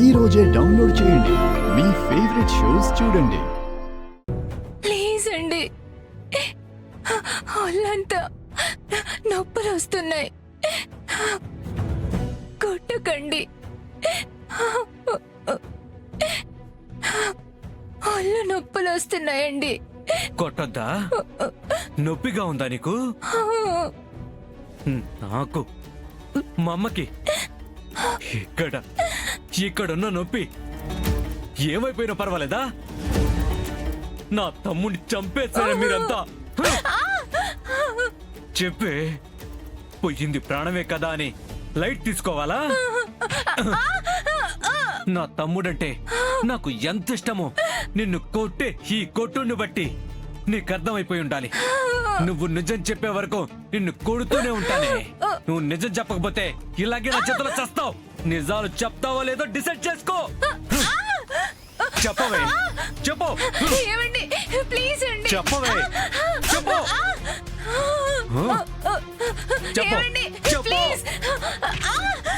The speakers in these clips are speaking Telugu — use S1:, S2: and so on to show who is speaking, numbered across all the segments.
S1: ఈ రోజే డౌన్లోడ్ చేయండి. మీ ఫేవరెట్ షోస్ చూడండి.
S2: ప్లీజ్ అండి, ఒళ్ళంతా నొప్పులు వస్తున్నాయి, కొట్టకండి. ఒళ్ళు నొప్పులు వస్తున్నాయండి.
S3: కొట్టొద్దా? నొప్పిగా ఉందా నీకు? నాకు మా అమ్మకి ఇక్కడున్న నొప్పి ఏమైపోయినా పర్వాలేదా? నా తమ్ముడిని చంపేశారు మీరంతా. చెప్పే, పోయింది ప్రాణమే కదా అని లైట్ తీసుకోవాలా? నా తమ్ముడంటే నాకు ఎంత ఇష్టమో నిన్ను కొట్టే ఈ కొట్టుని బట్టి నీకు అర్థమైపోయి ఉండాలి. నువ్వు నిజం చెప్పే వరకు నిన్ను కొడుతూనే ఉంటానే. నువ్వు నిజం చెప్పకపోతే ఇలాగే నా చేతిలో చేస్తావు. నిజాలు చెప్తావో లేదో డిసైడ్ చేసుకో. చెప్పవే, చెప్పు.
S2: ప్లీజ్ అండి,
S3: చెప్పవే, చెప్పు. చెప్పు, చెప్పు,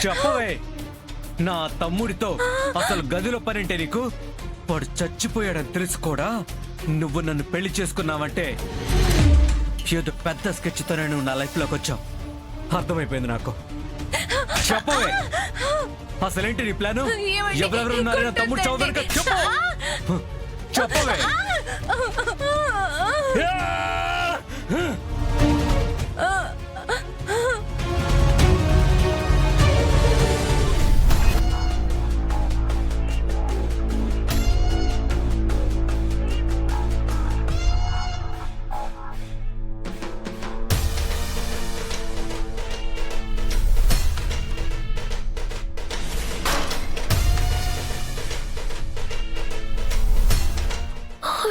S3: చెప్పవే. నా తమ్ముడితో అసలు గదిలో పనింటే నీకు? వాడు చచ్చిపోయాడని తెలుసు కూడా నువ్వు నన్ను పెళ్లి చేసుకున్నావంటే ఏదో పెద్ద స్కెచ్తోనే నువ్వు నా లైఫ్ లోకి వచ్చావు. అర్థమైపోయింది నాకు. చెప్పవే, అసలేంటి నీ ప్లాను? ఎవరెవరు ఉన్నారో తమ్ముడు చౌదరి చెప్పు. చెప్పవే.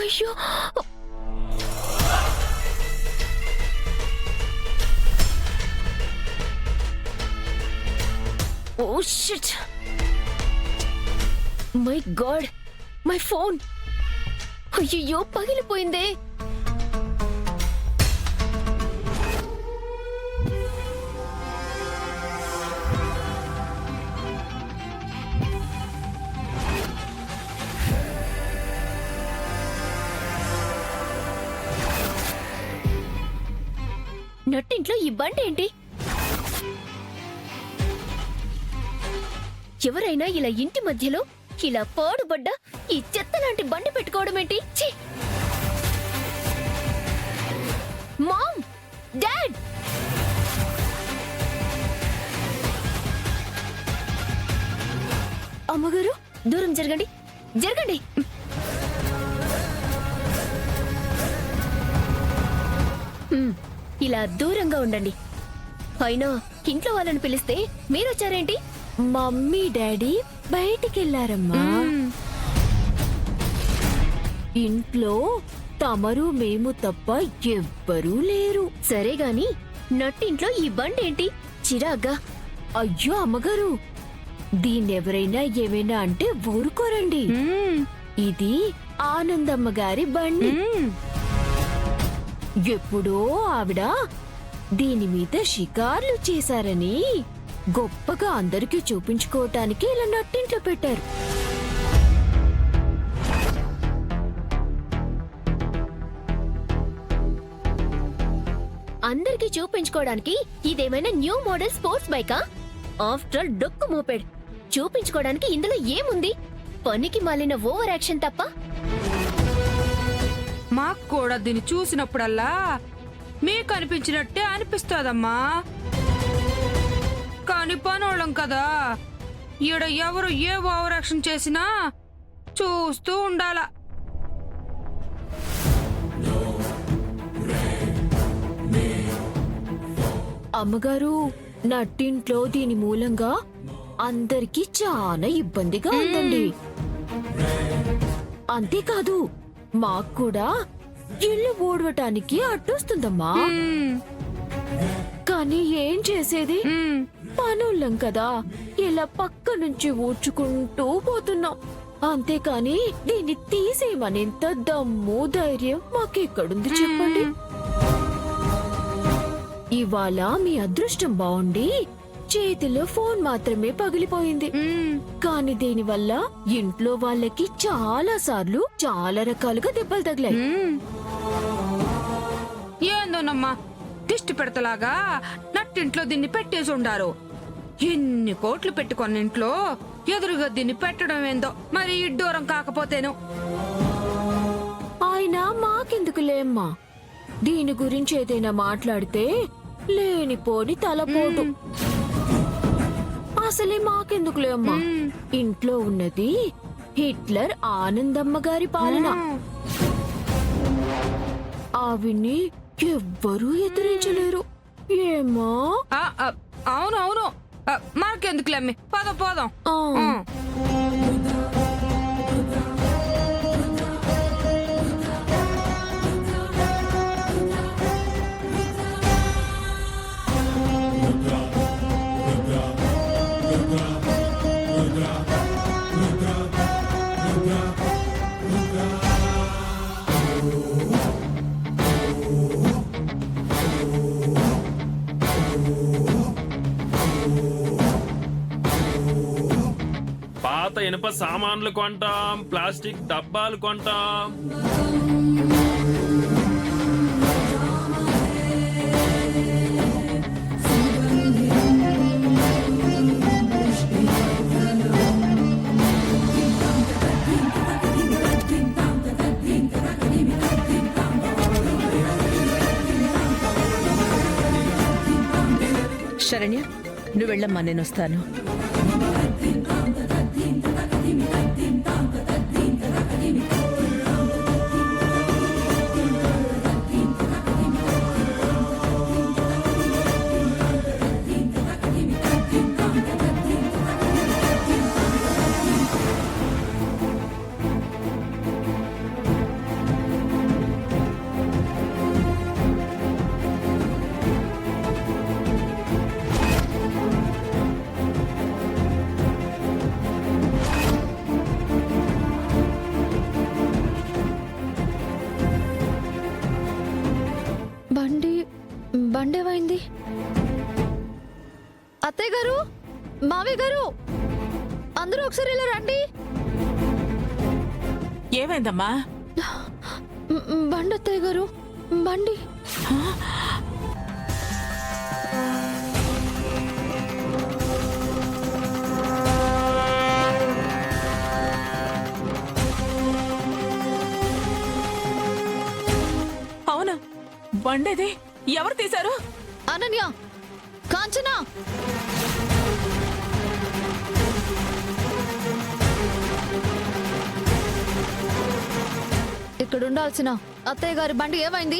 S2: అయ్యో, oh shit, my god, my phone. అయ్యో, పగిలిపోయిందే. నట్టింట్లో ఈ బండి ఏంటి? ఎవరైనా ఇలా ఇంటి మధ్యలో ఇలా పాడుబడ్డ ఈ చెత్త లాంటి బండి పెట్టుకోవడం ఏంటి? ఛీ! మామ్, డాడ్, అమ్మగారు, దూరం జరగండి, జరగండి. ఇలా దూరంగా ఉండండి. అయినా ఇంట్లో వాళ్ళని పిలిస్తే మీరొచ్చారేంటి? Mummy daddy బయటికెళ్లారమ్మా. ఇంట్లో తమరు మేము తప్ప ఎవ్వరూ లేరు. సరే గాని నట్టింట్లో ఈ బండి ఏంటి? చిరాగ్గా. అయ్యో అమ్మగారు, దీన్నెవరైనా ఏమైనా అంటే ఊరుకోరండి. ఇది ఆనందమ్మ గారి బండి. ఎప్పుడో ఆవిడ దీని మీద షికార్లు చేశారని గొప్పగా అందరికీ చూపించుకోవటానికి ఇలా నట్టింట్లో పెట్టారు. అందరికీ చూపించుకోవడానికి ఇదేమైనా న్యూ మోడల్ స్పోర్ట్స్ బైకా? ఆఫ్టర్ ఆల్ డొక్కు మోపెడ్. చూపించుకోవడానికి ఇందులో ఏముంది? పనికి మాలిన ఓవర్ యాక్షన్ తప్ప.
S4: మాకు కూడా దీన్ని చూసినప్పుడల్లా మీకు అనిపించినట్టే అనిపిస్తుందమ్మా. కాని పనోళ్ళం కదా, ఈడ ఎవరు ఏ ఓవర్ యాక్షన్ చేసినా చూస్తూ ఉండాల.
S2: అమ్మగారు, నట్టింట్లో దీని మూలంగా అందరికీ చాలా ఇబ్బందిగా ఉందండి. అంతేకాదు మాకు కూడా ఇల్లు ఊడవటానికి అడ్డొస్తుందమ్మా. కానీ ఏం చేసేది? పనుల్లం కదా, ఇలా పక్క నుంచి ఊడ్చుకుంటూ పోతున్నాం. అంతేకాని దీన్ని తీసేయమనేంత దమ్ము ధైర్యం మాకెక్కడుంది చెప్పండి. ఇవాళ మీ అదృష్టం బాగుండి చేతిలో ఫోన్ మాత్రమే పగిలిపోయింది.
S4: మ్మ్.
S2: కానీ దీనివల్ల ఇంట్లో వాళ్ళకి చాలా సార్లు చాలా రకాలుగా దెబ్బలు తగిలాయి.
S4: మ్మ్. ఏందోనమ్మా దిష్టి పెడతలాగా నట్టింట్లో దీన్ని పెట్టేసి ఉండారు. ఎన్ని కోట్లు పెట్టుకున్న ఇంట్లో ఎదురుగా దీన్ని పెట్టడం ఏందో మరి ఇడ్డూరం కాకపోతేను.
S2: ఆయన మాకెందుకులేమ్మా, దీని గురించి ఏదైనా మాట్లాడితే లేనిపోని తలపోటు. అసలే మాకెందుకులేమ్మా, ఇంట్లో ఉన్నది హిట్లర్ ఆనందమ్మ గారి పాలన. ఆవిడ్ని ఎవ్వరూ ఎదిరించలేరు. ఏమా?
S4: ఆ, ఆ, అవును అవును మనకెందుకులేమ్మి పోదాం పోదాం.
S2: ఆ.
S4: ఆ.
S5: పాత ఇనుప సామాన్లు కొంటాం, ప్లాస్టిక్ డబ్బాలు కొంటాం.
S6: శరణ్య, నువ్వు వెళ్ళమ్మా, నేను వస్తాను.
S7: బండేమైంది? అత్తయ్య గారు, మావయ్య గారు, అందరూ ఒకసారి ఇలా రండి.
S6: ఏమైందమ్మా?
S7: బండి అత్తయ్య గారు, బండి.
S6: అవునా, బండేది ఎవరు తీశారు?
S7: అనన్య, కాంచనా, ఇక్కడ ఉండాల్సిన అత్తయ్య గారి బండి ఏమైంది?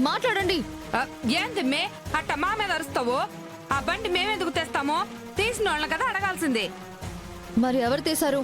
S7: మాట్లాడండి.
S4: ఏంది మే అట్ట మా మీద అరుస్తావు? ఆ బండి మేమెందుకు తెస్తామో తీసిన వాళ్ళని కదా అడగాల్సిందే.
S7: మరి ఎవరు తీశారు?